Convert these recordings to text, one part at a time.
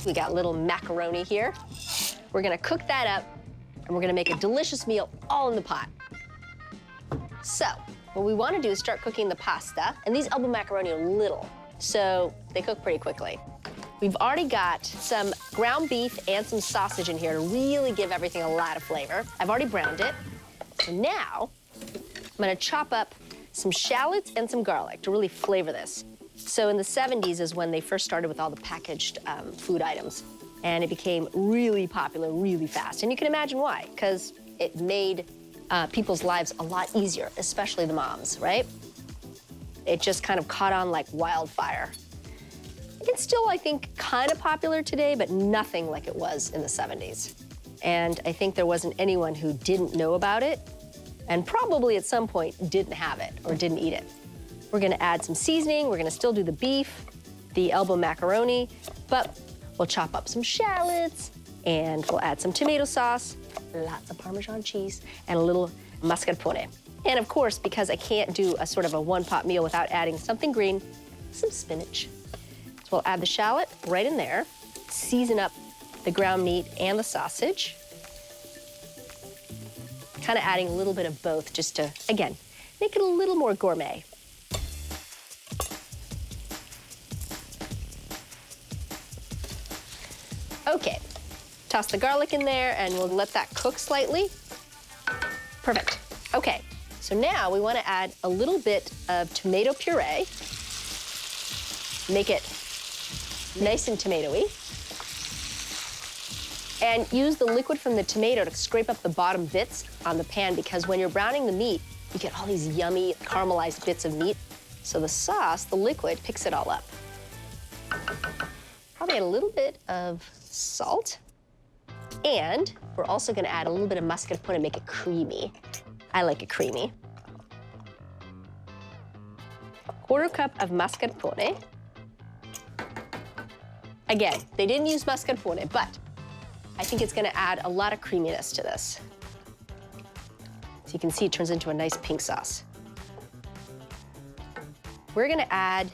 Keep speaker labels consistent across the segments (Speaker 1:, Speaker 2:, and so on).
Speaker 1: We got little macaroni here. We're gonna cook that up, and we're gonna make a delicious meal all in the pot. So, what we wanna do is start cooking the pasta, and these elbow macaroni are little, so they cook pretty quickly. We've already got some ground beef and some sausage in here to really give everything a lot of flavor. I've already browned it. So now, I'm gonna chop up some shallots and some garlic to really flavor this. So in the 70s is when they first started with all the packaged food items. And it became really popular really fast. And you can imagine why, because it made people's lives a lot easier, especially the moms, right? It just kind of caught on like wildfire. It's still, I think, kind of popular today, but nothing like it was in the 70s. And I think there wasn't anyone who didn't know about it, and probably at some point didn't have it or didn't eat it. We're gonna add some seasoning. We're gonna still do the beef, the elbow macaroni, but we'll chop up some shallots, and we'll add some tomato sauce, lots of Parmesan cheese, and a little mascarpone. And of course, because I can't do a sort of a one-pot meal without adding something green, some spinach. So we'll add the shallot right in there, season up the ground meat and the sausage, kind of adding a little bit of both just to, again, make it a little more gourmet. Okay, toss the garlic in there and we'll let that cook slightly. Perfect. Okay, so now we want to add a little bit of tomato puree. Make it nice and tomatoey. And use the liquid from the tomato to scrape up the bottom bits on the pan, because when you're browning the meat, you get all these yummy caramelized bits of meat. So the sauce, the liquid, picks it all up. Probably add a little bit of salt. And we're also gonna add a little bit of mascarpone and make it creamy. I like it creamy. 1/4 cup of mascarpone. Again, they didn't use mascarpone, but I think it's gonna add a lot of creaminess to this. So you can see it turns into a nice pink sauce. We're gonna add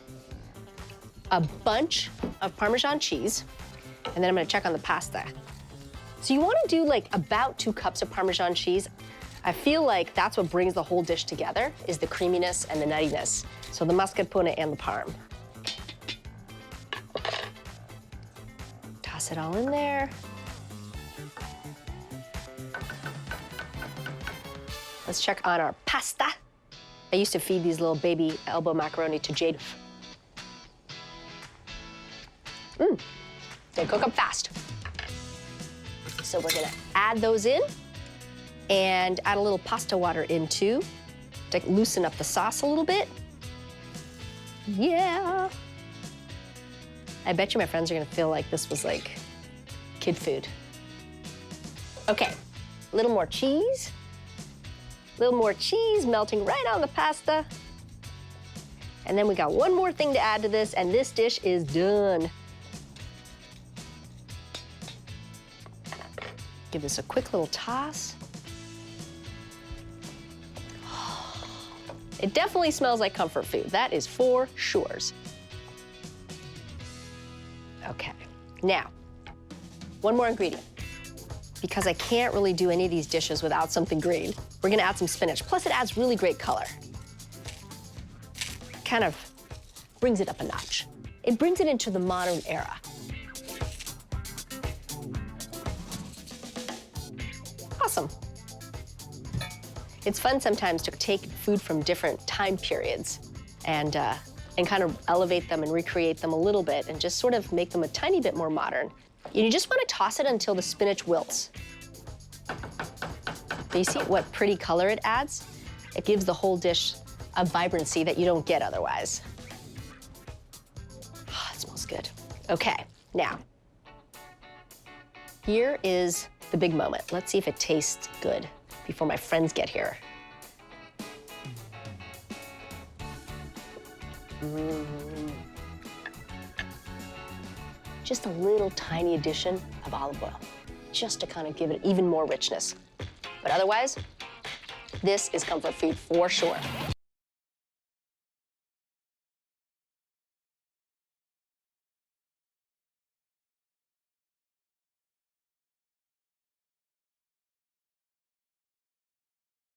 Speaker 1: a bunch of Parmesan cheese, and then I'm gonna check on the pasta. So you wanna do like about 2 cups of Parmesan cheese. I feel like that's what brings the whole dish together, is the creaminess and the nuttiness. So the mascarpone and the parm. Toss it all in there. Let's check on our pasta. I used to feed these little baby elbow macaroni to Jade. They cook up fast. So we're gonna add those in and add a little pasta water in too to loosen up the sauce a little bit. Yeah. I bet you my friends are gonna feel like this was like kid food. Okay, a little more cheese. A little more cheese melting right on the pasta. And then we got one more thing to add to this, and this dish is done. Give this a quick little toss. It definitely smells like comfort food. That is for sure. Okay, now, one more ingredient. Because I can't really do any of these dishes without something green, we're gonna add some spinach. Plus it adds really great color. Kind of brings it up a notch. It brings it into the modern era. Awesome. It's fun sometimes to take food from different time periods and kind of elevate them and recreate them a little bit and just sort of make them a tiny bit more modern. You just want to toss it until the spinach wilts. But you see what pretty color it adds? It gives the whole dish a vibrancy that you don't get otherwise. Oh, it smells good. Okay, now, here is the big moment. Let's see if it tastes good before my friends get here. Just a little tiny addition of olive oil, just to kind of give it even more richness. But otherwise, this is comfort food for sure.